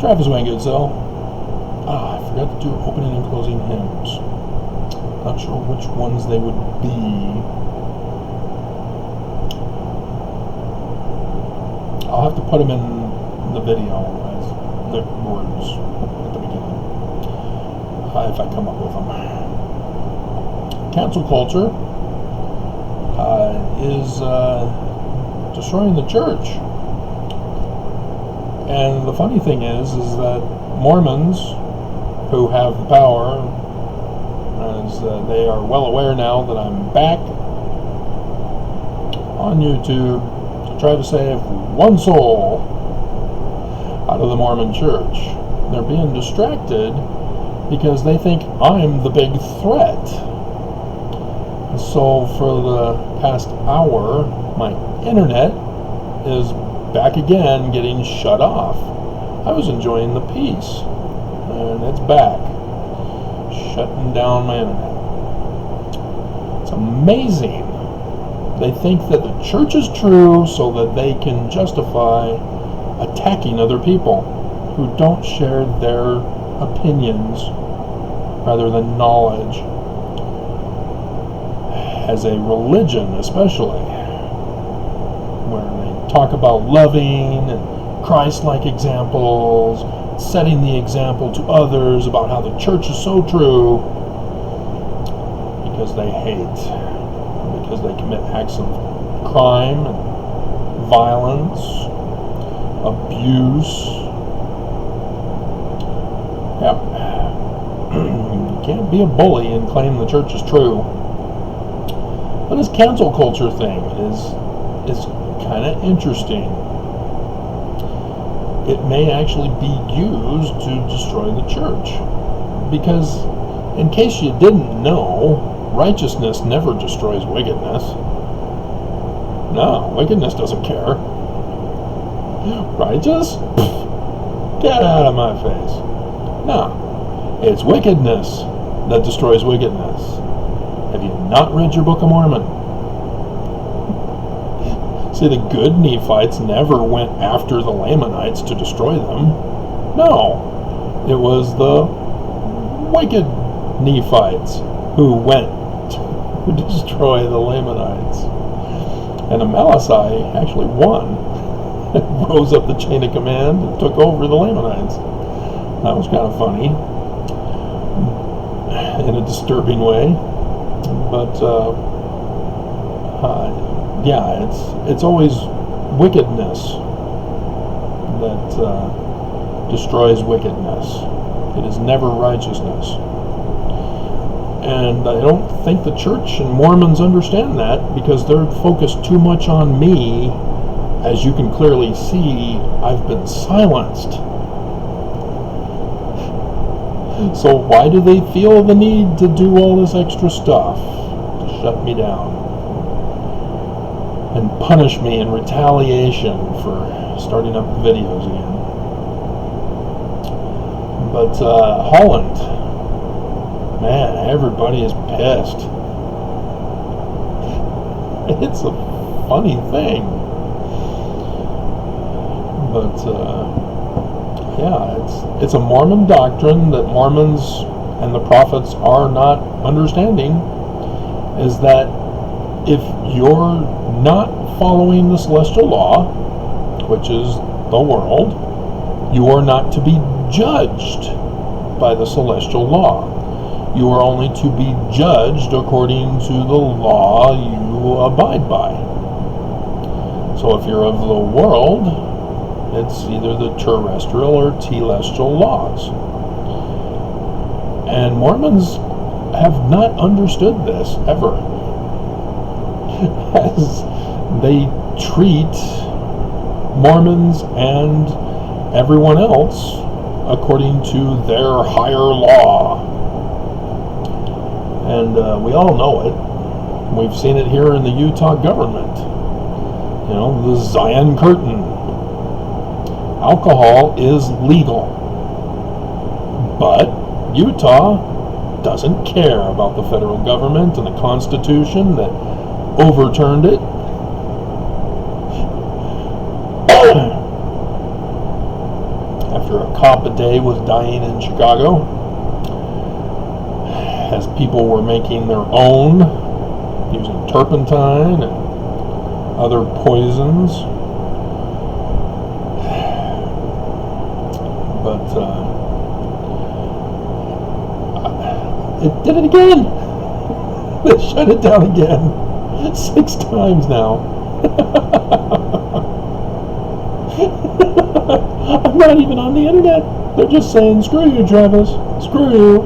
Travis Wayne Goodsell. I forgot to do opening and closing hymns. Not sure which ones they would be. I'll have to put them in the video as the words at the beginning, if I come up with them. Cancel culture is destroying the church. And the funny thing is that Mormons, who have the power, as they are well aware now that I'm back on YouTube to try to save one soul out of the Mormon church. They're being distracted because they think I'm the big threat. So for the past hour, my internet is back again getting shut off. I was enjoying the peace, and it's back, shutting down my internet. It's amazing. They think that the church is true so that they can justify attacking other people who don't share their opinions rather than knowledge. As a religion, especially, where they talk about loving and Christ-like examples, setting the example to others about how the church is so true, because they hate, because they commit acts of crime and violence, abuse. Yep. You can't be a bully and claim the church is true. But this cancel culture thing is kind of interesting. It may actually be used to destroy the church. Because, in case you didn't know, righteousness never destroys wickedness. No, wickedness doesn't care. Righteous? Get out of my face. No, it's wickedness that destroys wickedness. Have you not read your Book of Mormon? See, the good Nephites never went after the Lamanites to destroy them. No, it was the wicked Nephites who went to destroy the Lamanites. And Amalekite actually won. Rose up the chain of command and took over the Lamanites. That was kind of funny in a disturbing way. But yeah, it's always wickedness that destroys wickedness. It is never righteousness. And I don't think the church and Mormons understand that, because they're focused too much on me. As you can clearly see, I've been silenced. So why do they feel the need to do all this extra stuff to shut me down and punish me in retaliation for starting up videos again? But Holland, man, everybody is pissed. It's a funny thing. But yeah, it's a Mormon doctrine that Mormons and the prophets are not understanding, is that if you're not following the celestial law, which is the world, you are not to be judged by the celestial law. You are only to be judged according to the law you abide by. So if you're of the world, it's either the terrestrial or telestial laws. And Mormons have not understood this ever. As they treat Mormons and everyone else according to their higher law. And we all know it. We've seen it here in the Utah government. You know, the Zion Curtain. Alcohol is legal, but Utah doesn't care about the federal government and the Constitution that overturned it. after a cop a day was dying in Chicago, as people were making their own using turpentine and other poisons. But it did it again. They shut it down again 6 times now. I'm not even on the internet. They're just saying, screw you, Travis. Screw you.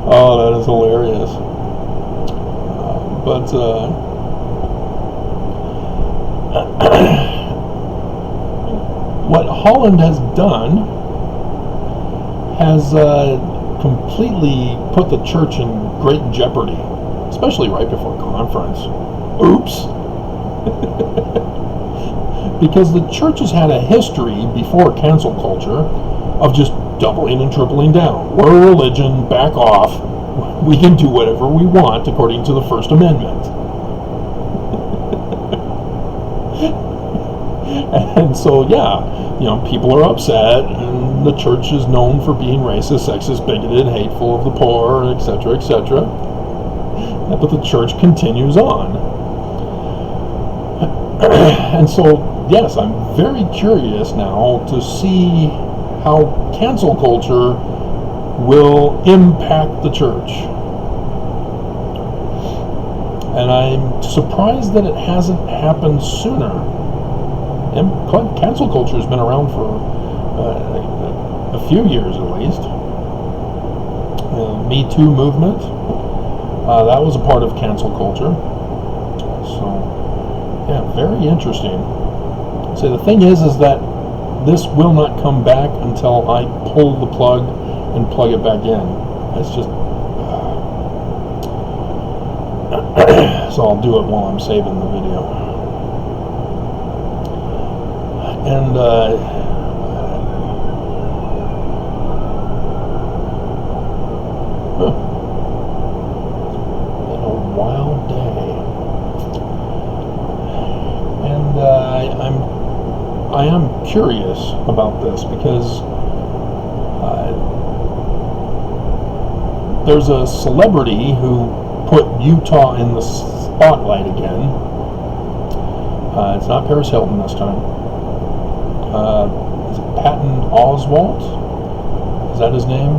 Oh, that is hilarious. What Holland has done has completely put the church in great jeopardy, especially right before conference. Oops. Because the church has had a history before cancel culture of just doubling and tripling down. We're a religion, back off. We can do whatever we want according to the First Amendment. And so, yeah, people are upset, and the church is known for being racist, sexist, bigoted, hateful of the poor, etc., etc. But the church continues on. And so, yes, I'm very curious now to see how cancel culture will impact the church. And I'm surprised that it hasn't happened sooner. And cancel culture has been around for a few years at least. Me Too movement, that was a part of cancel culture. So, yeah, very interesting. So the thing is that this will not come back until I pull the plug and plug it back in. It's just... So I'll do it while I'm saving the video. And, been a wild day. And I am curious about this because there's a celebrity who put Utah in the spotlight again. It's not Paris Hilton this time. Is it Patton Oswalt? Is that his name?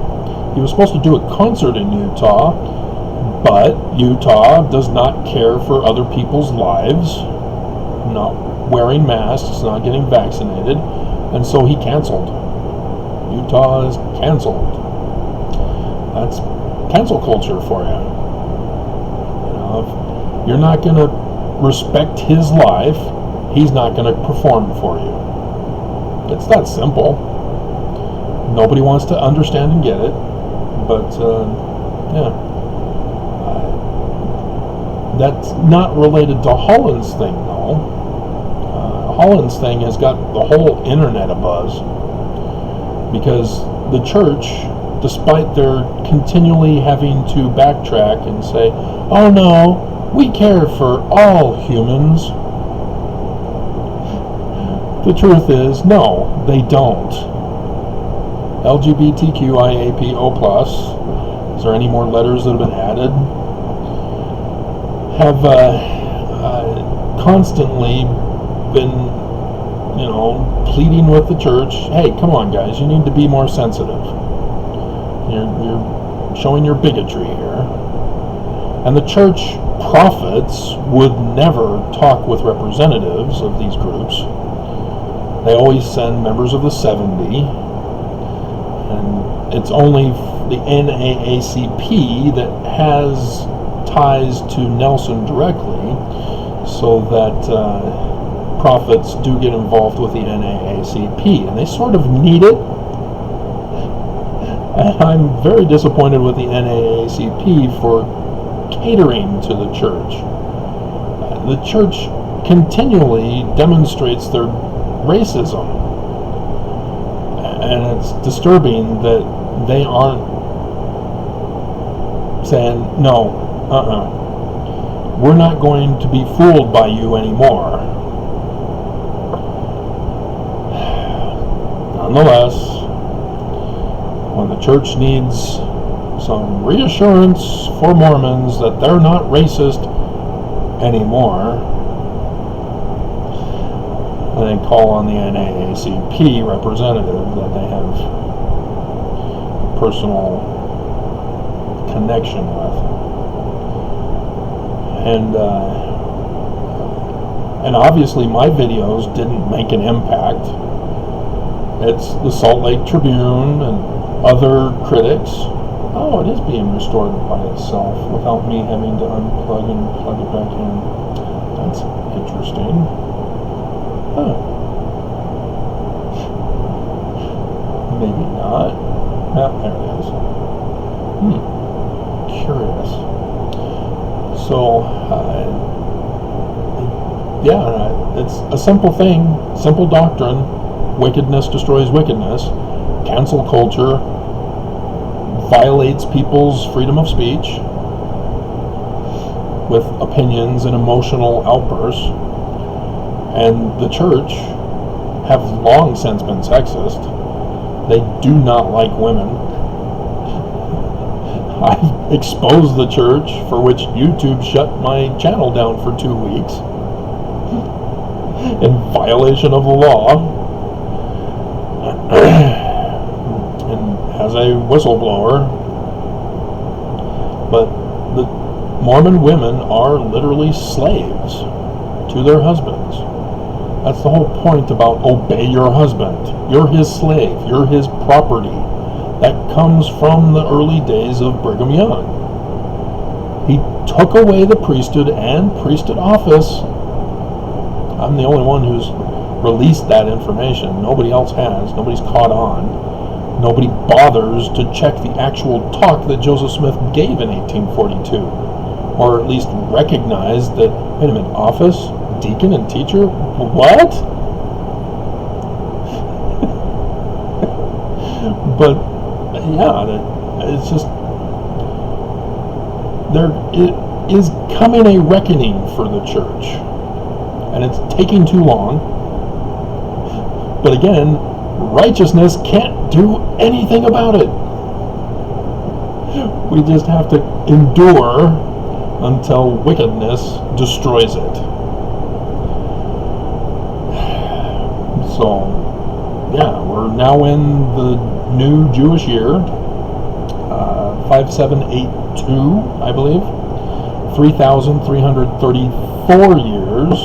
He was supposed to do a concert in Utah, but Utah does not care for other people's lives, not wearing masks, not getting vaccinated, and so he canceled. Utah is canceled. That's cancel culture for you. If you're not going to respect his life, he's not going to perform for you. It's that simple. Nobody wants to understand and get it, but yeah. That's not related to Holland's thing, though. Holland's thing has got the whole internet abuzz because the church, despite their continually having to backtrack and say, oh no, we care for all humans. The truth is, no, they don't. LGBTQIAPO+, is there any more letters that have been added? Have constantly been, pleading with the church, hey, come on guys, you need to be more sensitive. You're showing your bigotry here. And the church prophets would never talk with representatives of these groups. They always send members of the 70, and it's only the NAACP that has ties to Nelson directly, so that prophets do get involved with the NAACP, and they sort of need it. And I'm very disappointed with the NAACP for catering to the church. The church continually demonstrates their racism, and it's disturbing that they aren't saying, no, We're not going to be fooled by you anymore. Nonetheless, when the church needs some reassurance for Mormons that they're not racist anymore, they call on the NAACP representative that they have a personal connection with. And obviously my videos didn't make an impact. It's the Salt Lake Tribune and other critics. Oh, it is being restored by itself without me having to unplug and plug it back in. That's interesting. Huh. Maybe not. Ah, there it is. Curious. So, yeah, it's a simple thing, simple doctrine. Wickedness destroys wickedness. Cancel culture violates people's freedom of speech with opinions and emotional outbursts. And the church have long since been sexist. They do not like women. I've exposed the church, for which YouTube shut my channel down for 2 weeks in violation of the law. And as a whistleblower. But the Mormon women are literally slaves to their husbands. That's the whole point about obey your husband. You're his slave. You're his property. That comes from the early days of Brigham Young. He took away the priesthood and priesthood office. I'm the only one who's released that information. Nobody else has. Nobody's caught on. Nobody bothers to check the actual talk that Joseph Smith gave in 1842. Or at least recognize that, wait a minute, office, deacon, and teacher? What? But, yeah, it's just, there is coming a reckoning for the church. And it's taking too long. But again, righteousness can't do anything about it. We just have to endure until wickedness destroys it. So, yeah, we're now in the new Jewish year, 5782, I believe, 3,334 years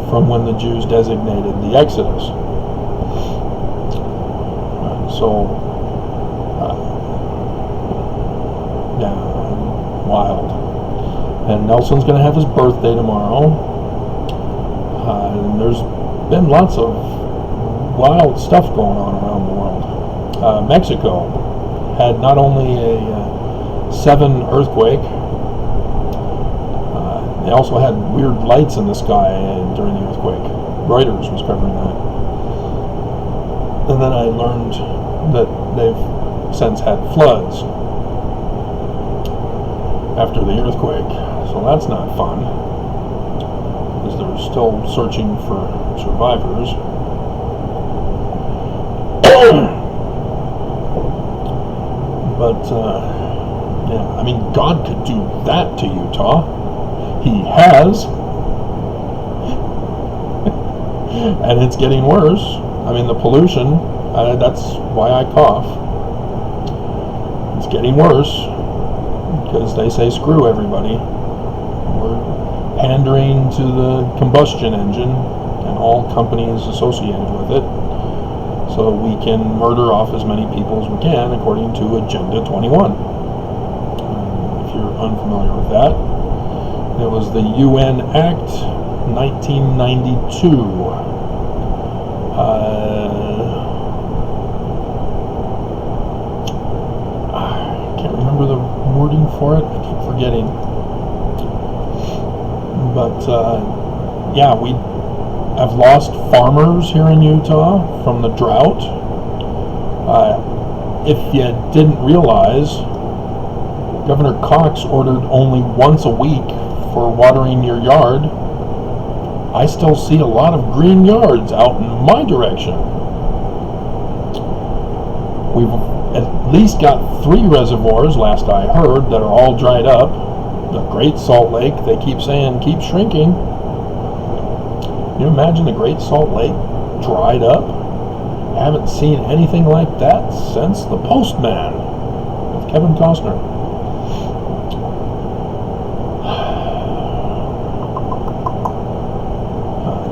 from when the Jews designated the Exodus. So, yeah, wild. And Nelson's going to have his birthday tomorrow. And there's been lots of wild stuff going on around the world. Mexico had not only a 7 earthquake, they also had weird lights in the sky during the earthquake. Reuters was covering that. And then I learned that they've since had floods after the earthquake. So that's not fun, because they're still searching for survivors. But, yeah, I mean, God could do that to Utah. He has. And it's getting worse. I mean, the pollution, that's why I cough. It's getting worse, because they say screw everybody. We're pandering to the combustion engine and all companies associated with it, so we can murder off as many people as we can according to Agenda 21. If you're unfamiliar with that, it was the UN Act 1992. I can't remember the wording for it. I keep forgetting. But yeah, we have lost farmers here in Utah from the drought. If you didn't realize, Governor Cox ordered only once a week for watering your yard. I still see a lot of green yards out in my direction. We've at least got 3 reservoirs, last I heard, that are all dried up. The Great Salt Lake, they keep saying, keeps shrinking. Can you imagine the Great Salt Lake dried up? I haven't seen anything like that since The Postman with Kevin Costner.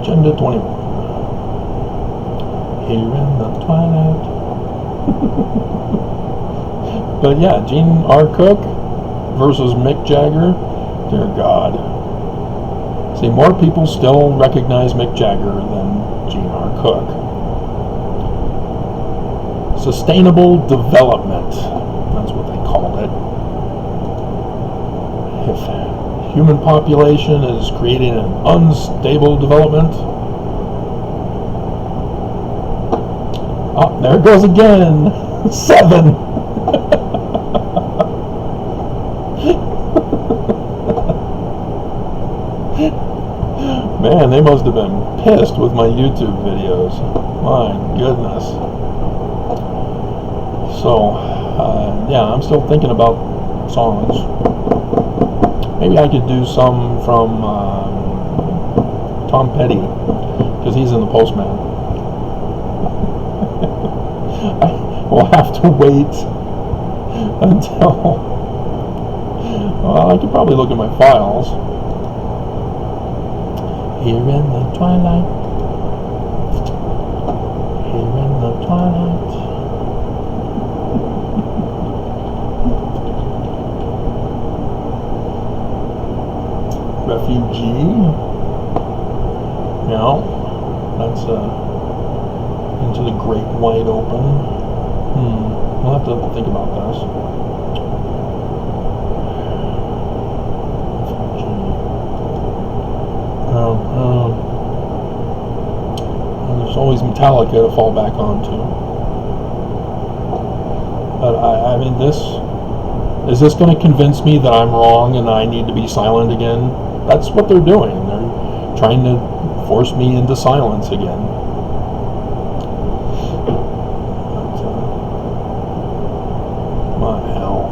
Agenda 21. Here in the twilight. But yeah, Gene R. Cook versus Mick Jagger. Dear God. See, more people still recognize Mick Jagger than Gene R. Cook. Sustainable development. That's what they called it. If human population is creating an unstable development. Oh, there it goes again. 7. Man, they must have been pissed with my YouTube videos. My goodness. So, yeah, I'm still thinking about songs. Maybe I could do some from Tom Petty, because he's in The Postman. We'll have to wait until... Well, I could probably look at my files. Here in the twilight. Here in the twilight. Refugee. No, that's Into the Great Wide Open. We'll have to think about this. There's always Metallica to fall back onto. But I mean, is this going to convince me that I'm wrong and I need to be silent again? That's what they're doing. They're trying to force me into silence again. But, what the hell?